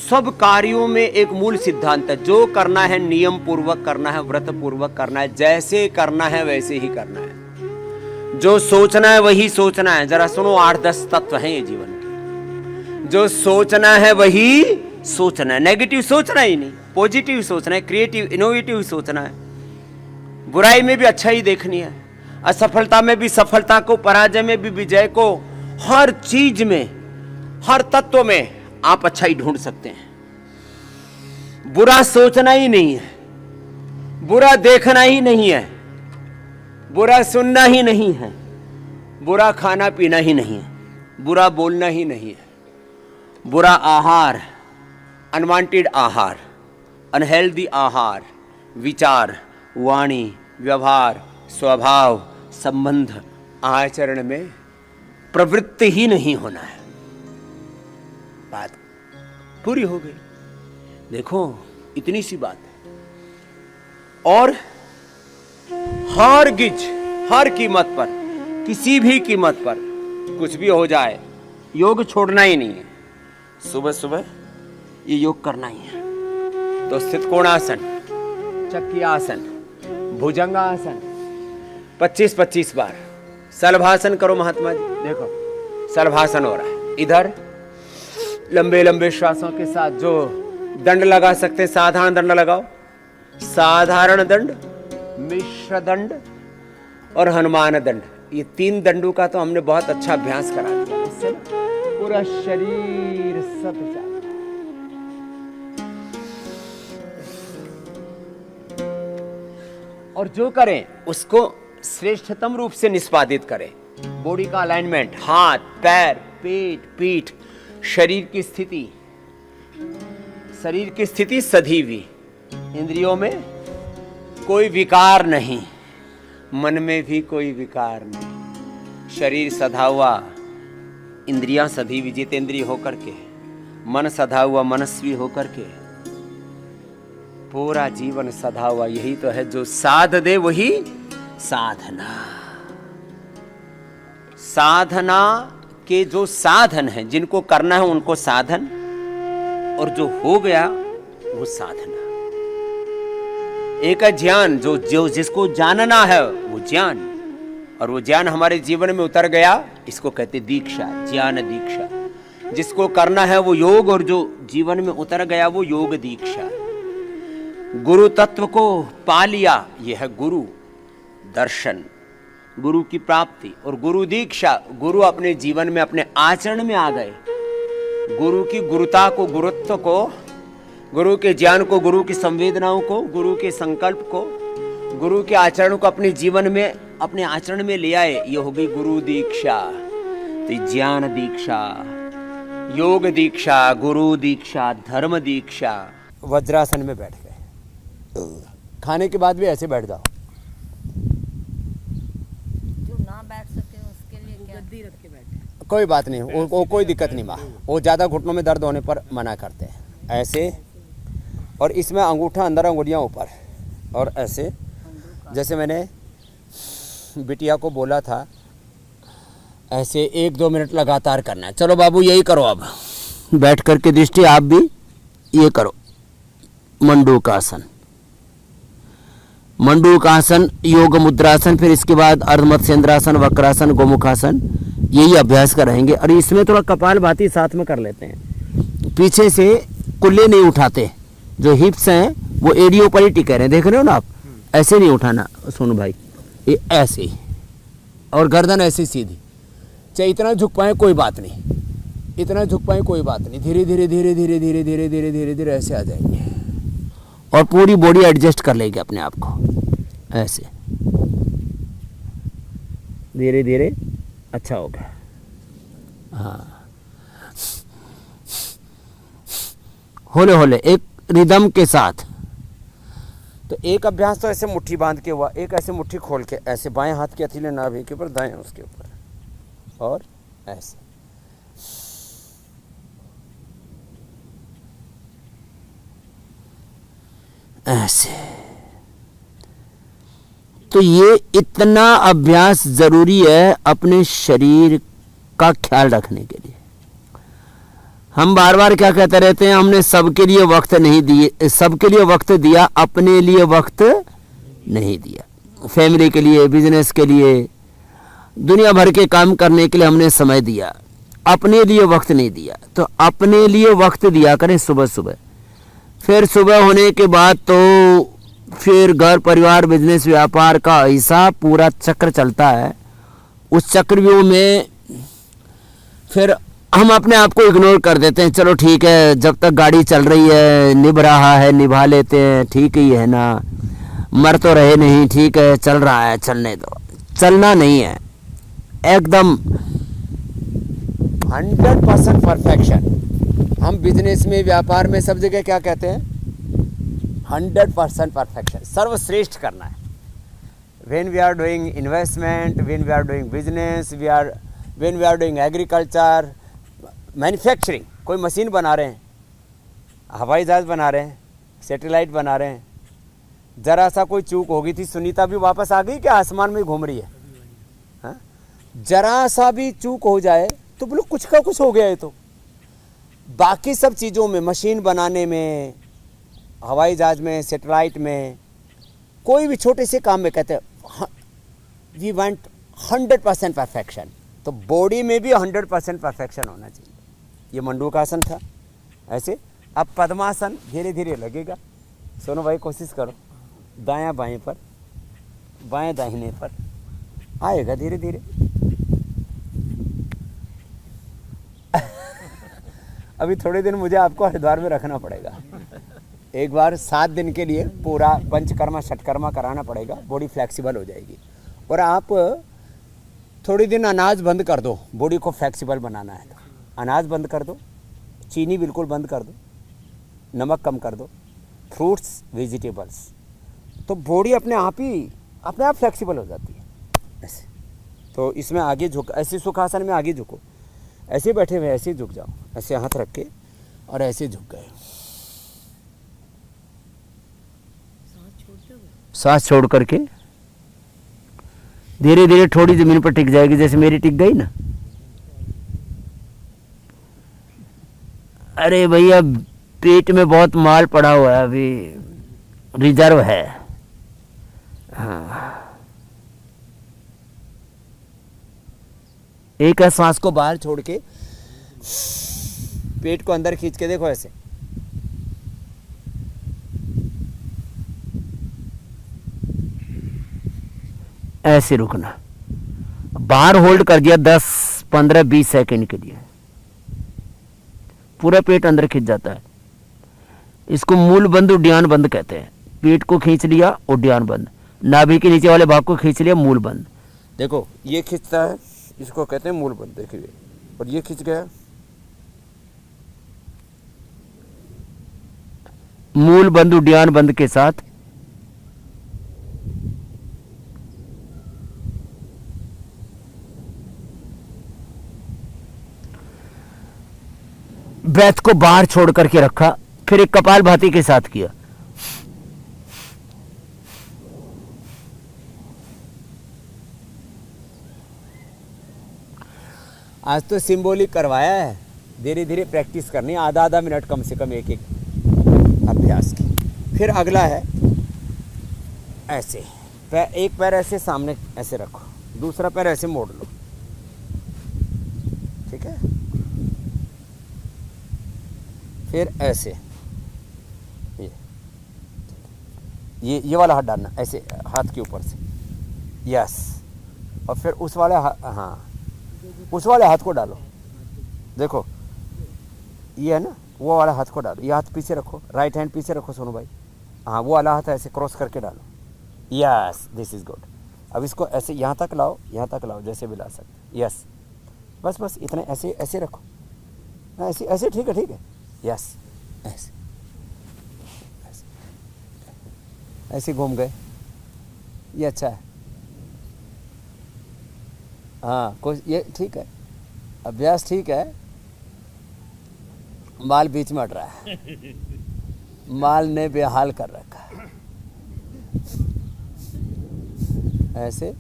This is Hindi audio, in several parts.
सब कार्यों में एक मूल सिद्धांत है, जो करना है नियम पूर्वक करना है, व्रत पूर्वक करना है, जैसे करना है वैसे ही करना है। जो सोचना है वही सोचना है। जरा सुनो, 8-10 तत्व हैं ये जीवन के। जो सोचना है वही सोचना है, नेगेटिव सोचना ही नहीं, पॉजिटिव सोचना है, क्रिएटिव इनोवेटिव सोचना है। बुराई में भी अच्छा ही देखनी है, असफलता में भी सफलता को, पराजय में भी विजय को, हर चीज में, हर तत्व में आप अच्छा ही ढूंढ सकते हैं। बुरा सोचना ही नहीं है, बुरा देखना ही नहीं है, बुरा सुनना ही नहीं है, बुरा खाना पीना ही नहीं है, बुरा बोलना ही नहीं है। बुरा आहार, अनवांटेड आहार, अनहेल्दी आहार, विचार, वाणी, व्यवहार, स्वभाव, संबंध, आचरण में प्रवृत्ति ही नहीं होना है। बात पूरी हो गई। देखो, इतनी सी बात है। और हर कीमत पर, किसी भी कीमत पर, कुछ भी हो जाए, योग छोड़ना ही नहीं है। सुबह सुबह ये योग करना ही है। तो स्थित कोणासन, चक्की आसन, भुजंगासन 25-25 बार। सलभासन करो महात्मा जी। देखो सलभासन हो रहा है। इधर लंबे लंबे श्वासों के साथ जो दंड लगा सकते हैं, साधारण दंड लगाओ, साधारण दंड, मिश्र दंड और हनुमान दंड। ये 3 दंडों का तो हमने बहुत अच्छा अभ्यास करा दिया। इससे पूरा शरीर सब जाता है। और जो करें उसको श्रेष्ठतम रूप से निष्पादित करें। बॉडी का अलाइनमेंट, हाथ, पैर, पेट, पीठ, शरीर की स्थिति सधी हुई, इंद्रियों में कोई विकार नहीं, मन में भी कोई विकार नहीं, शरीर सधा हुआ, इंद्रियां सधी हुई जितेंद्रिय होकर के, मन सधा हुआ मनस्वी होकर के, पूरा जीवन सधा हुआ। यही तो है जो साध दे वही साधना। साधना के जो साधन हैं, जिनको करना है उनको साधन, और जो हो गया वो साधना। एक है ज्ञान, जो जिसको जानना है वो ज्ञान, और वो ज्ञान हमारे जीवन में उतर गया, इसको कहते दीक्षा, ज्ञान दीक्षा। जिसको करना है वो योग, और जो जीवन में उतर गया वो योग दीक्षा। गुरु तत्व को पा लिया, यह है गुरु दर्शन, गुरु की प्राप्ति। और गुरु दीक्षा, गुरु अपने जीवन में, अपने आचरण में आ गए। गुरु की गुरुता को, गुरुत्व को, गुरु के ज्ञान को, गुरु की संवेदनाओं को, गुरु के संकल्प को, गुरु के आचरण को अपने जीवन में, अपने आचरण में ले आए। ये होगी गुरु दीक्षा। तो ज्ञान दीक्षा, योग दीक्षा, गुरु दीक्षा, धर्म दीक्षा। वज्रासन में बैठ गए। खाने के बाद भी ऐसे बैठ जाओ। जो ना बैठ सके उसके लिए क्या गद्दी रख के बैठे, कोई बात नहीं, वो कोई दिक्कत नहीं। माँ वो ज़्यादा घुटनों में दर्द होने पर मना करते हैं। ऐसे, और इसमें अंगूठा अंदर, अंगुलियाँ ऊपर, और ऐसे जैसे मैंने बिटिया को बोला था, ऐसे 1-2 मिनट लगातार करना है। चलो बाबू यही करो। अब बैठ करके दृष्टि आप भी ये करो। मंडूकासन, मंडूकासन, योग मुद्रासन, फिर इसके बाद अर्धमत्स्येंद्रासन, वक्रासन, गोमुखासन, यही अभ्यास करेंगे। और इसमें थोड़ा कपालभाति साथ में कर लेते हैं। पीछे से कुल्ले नहीं उठाते, जो हिप्स हैं वो एड़ियों पर ही टिके रहे। देख रहे हो ना आप, ऐसे नहीं उठाना सोनू भाई, ये ऐसे ही, और गर्दन ऐसे सीधी। चाहे इतना झुक पाए कोई बात नहीं, इतना झुक पाए कोई बात नहीं, धीरे धीरे धीरे धीरे धीरे धीरे धीरे धीरे धीरे ऐसे आ जाएंगे, और पूरी बॉडी एडजस्ट कर लेगी अपने आप को। ऐसे धीरे धीरे अच्छा होगा। हाँ, होले होले एक रिदम के साथ। तो एक अभ्यास तो ऐसे मुट्ठी बांध के हुआ, एक ऐसे मुट्ठी खोल के, ऐसे बाएं हाथ की हथेली नाभि के ऊपर, दाएं उसके ऊपर, और ऐसे। ऐसे। तो ये इतना अभ्यास जरूरी है अपने शरीर का ख्याल रखने के लिए। हम बार बार क्या कहते रहते हैं, हमने सबके लिए वक्त नहीं दिए, सबके लिए वक्त दिया, अपने लिए वक्त नहीं दिया। फैमिली के लिए, बिजनेस के लिए, दुनिया भर के काम करने के लिए हमने समय दिया, अपने लिए वक्त नहीं दिया। तो अपने लिए वक्त दिया करें सुबह सुबह। फिर सुबह होने के बाद तो फिर घर परिवार बिजनेस व्यापार का ऐसा पूरा चक्र चलता है। उस चक्रव्यूह में फिर हम अपने आप को इग्नोर कर देते हैं, चलो ठीक है, जब तक गाड़ी चल रही है, निभ रहा है, निभा लेते हैं, ठीक ही है ना, मर तो रहे नहीं, ठीक है, चल रहा है, चलने दो। चलना नहीं है, एकदम 100% परफेक्शन। हम बिजनेस में, व्यापार में, सब जगह क्या कहते हैं, 100% परफेक्शन, सर्वश्रेष्ठ करना है। when we are doing investment, when we are doing business, when we are doing agriculture, manufacturing, कोई मशीन बना रहे हैं, हवाई जहाज बना रहे हैं, सैटेलाइट बना रहे हैं, ज़रा सा कोई चूक हो गई थी, सुनीता भी वापस आ गई क्या, आसमान में घूम रही है, हाँ? जरा सा भी चूक हो जाए तो बोलो कुछ का कुछ हो गया है। तो बाकी सब चीज़ों में, मशीन बनाने में, हवाई जहाज में, सैटेलाइट में, कोई भी छोटे से काम में कहते हैं वी वांट 100% परफेक्शन। तो बॉडी में भी 100% परफेक्शन होना चाहिए। ये मंडूकासन था ऐसे। अब पद्मासन धीरे धीरे लगेगा। सोनू भाई कोशिश करो, दायां बाएं पर, बाएं दाहिने पर, आएगा धीरे धीरे। अभी थोड़े दिन मुझे आपको हरिद्वार में रखना पड़ेगा, एक बार 7 दिन के लिए पूरा पंचकर्मा षटकर्मा कराना पड़ेगा, बॉडी फ्लेक्सिबल हो जाएगी। और आप थोड़ी दिन अनाज बंद कर दो, बॉडी को फ्लेक्सिबल बनाना है तो अनाज बंद कर दो, चीनी बिल्कुल बंद कर दो, नमक कम कर दो, फ्रूट्स, वेजिटेबल्स, तो बॉडी अपने आप फ्लेक्सिबल हो जाती है ऐसे। तो इसमें आगे झुक, ऐसे सुखासन में आगे झुको, ऐसे बैठे हुए ऐसे झुक जाओ, ऐसे हाथ रख के और ऐसे झुक गए, सांस छोड़ करके धीरे धीरे थोड़ी जमीन पर टिक जाएगी, जैसे मेरी टिक गई ना। अरे भैया पेट में बहुत माल पड़ा हुआ है, अभी रिजर्व है। हाँ, एक है सांस को बाहर छोड़ के पेट को अंदर खींच के देखो ऐसे। ऐसे रुकना, बाहर होल्ड कर दिया 10, 15, 20 सेकंड के लिए, पूरा पेट अंदर खींच जाता है। इसको मूल बंद उड्डयन बंद कहते हैं। पेट को खींच लिया, उड्डयन बंद, नाभि के नीचे वाले भाग को खींच लिया, मूल बंद। देखो ये खींचता है, इसको कहते हैं मूल बंद, देखिए, और ये खींच गया, मूल बंद उड्डयन बंद के साथ ब्रेथ को बाहर छोड़ करके रखा, फिर एक कपालभाति के साथ किया। आज तो सिंबॉलिक करवाया है, धीरे धीरे प्रैक्टिस करनी, आधा आधा मिनट कम से कम एक एक अभ्यास की। फिर अगला है ऐसे, एक पैर ऐसे सामने ऐसे रखो, दूसरा पैर ऐसे मोड़ लो, ठीक है। फिर ऐसे ये वाला हाथ डालना ऐसे हाथ के ऊपर से, यस, और फिर उस वाले हाँ, उस वाले हाथ को डालो, देखो ये है ना, वो वाला हाथ को डालो, ये हाथ पीछे रखो, राइट हैंड पीछे रखो सोनू भाई, हाँ, वो वाला हाथ ऐसे क्रॉस करके डालो, यस, दिस इज गुड। अब इसको ऐसे यहाँ तक लाओ, यहाँ तक लाओ, जैसे भी ला सकते, यस, बस बस इतने, ऐसे ऐसे रखो, ऐसे ऐसे, ठीक है ठीक है, यस, ऐसे ऐसे घूम गए, ये अच्छा है, हाँ, कुछ ये ठीक है, अभ्यास ठीक है। माल बीच में अट रहा है, माल ने बेहाल कर रखा है, ऐसे,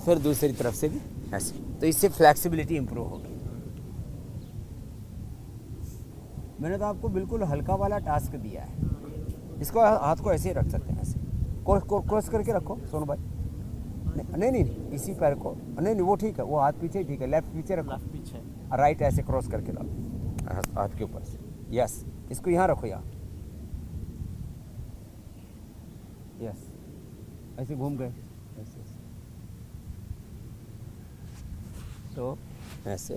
फिर दूसरी तरफ से भी ऐसे, तो इससे फ्लेक्सिबिलिटी इंप्रूव होगी। मैंने तो आपको बिल्कुल हल्का वाला टास्क दिया है। इसको हाथ को ऐसे ही रख सकते हैं, ऐसे क्रॉस करके रखो सोनू भाई। नहीं नहीं नहीं, इसी पैर को नहीं नहीं, वो ठीक है, वो हाथ पीछे ही ठीक है, लेफ्ट पीछे रखो, लेफ्ट पीछे। राइट ऐसे क्रॉस करके डालो हाथ के ऊपर से। यस, इसको यहाँ रखो, यहाँ। यस, ऐसे घूम गए, ऐसे ऐसे। तो ऐसे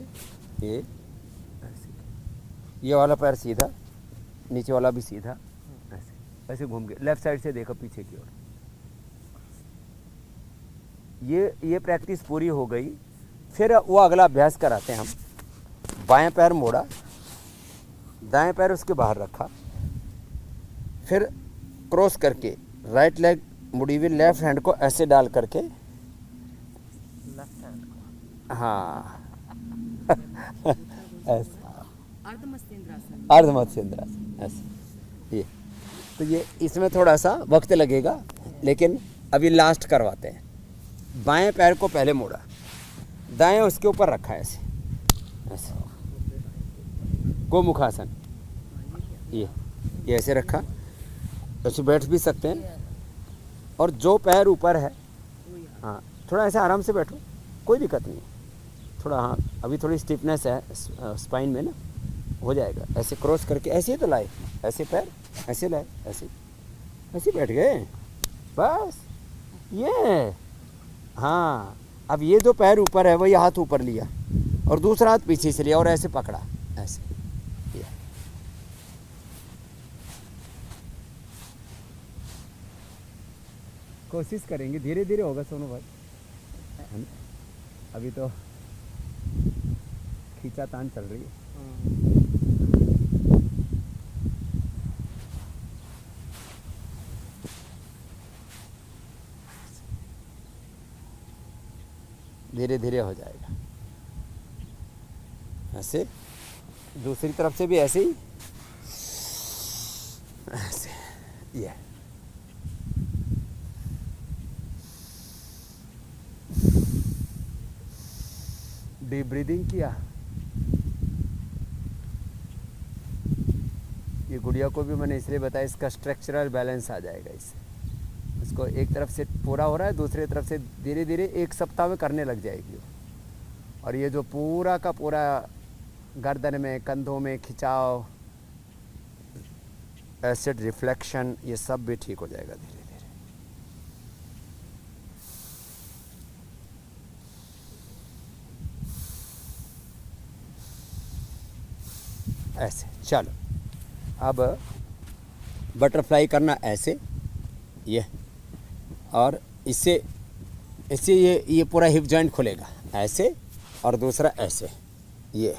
ये ऐसे, ये वाला पैर सीधा, नीचे वाला भी सीधा, ऐसे ऐसे घूम गए। लेफ्ट साइड से देखो पीछे की ओर। ये प्रैक्टिस पूरी हो गई। फिर वो अगला अभ्यास कराते हैं हम। बाएं पैर मोड़ा, दाएं पैर उसके बाहर रखा, फिर क्रॉस करके राइट लेग मुड़ी हुई, लेफ्ट हैंड को ऐसे डाल करके, लेफ्ट हैंड को। हाँ ऐसे अर्धमस्तिंद्रासन। अर्धमत्स्येंद्रासन ऐसे। ये तो ये इसमें थोड़ा सा वक्त लगेगा, लेकिन अभी लास्ट करवाते हैं। बाएं पैर को पहले मोड़ा, दाएं उसके ऊपर रखा ऐसे ऐसे, गोमुखासन। ये ऐसे रखा, ऐसे बैठ भी सकते हैं। और जो पैर ऊपर है, हाँ थोड़ा ऐसे आराम से बैठो, कोई दिक्कत नहीं। थोड़ा, हाँ अभी थोड़ी स्टिफनेस है स्पाइन में ना, हो जाएगा। ऐसे क्रॉस करके ऐसे ही तो लाए, ऐसे पैर ऐसे लाए, ऐसे ऐसे बैठ गए बस। ये हाँ, अब ये जो पैर ऊपर है वही हाथ ऊपर लिया और दूसरा हाथ पीछे से लिया और ऐसे पकड़ा, ऐसे। ये कोशिश करेंगे, धीरे धीरे होगा सोनू भाई। अभी तो खींचातान चल रही है। धीरे धीरे हो जाएगा ऐसे। दूसरी तरफ से भी ऐसे ही, ऐसे। ये डीप ब्रीदिंग किया। ये गुड़िया को भी मैंने इसलिए बताया, इसका स्ट्रक्चरल बैलेंस आ जाएगा इससे। इसको एक तरफ से पूरा हो रहा है, दूसरी तरफ से धीरे धीरे 1 सप्ताह में करने लग जाएगी। और ये जो पूरा का पूरा गर्दन में, कंधों में खिंचाव, एसिड रिफ्लेक्शन, ये सब भी ठीक हो जाएगा धीरे धीरे। ऐसे। चलो अब बटरफ्लाई करना ऐसे, ये, और इससे ये पूरा हिप जॉइंट खुलेगा ऐसे, और दूसरा ऐसे, ये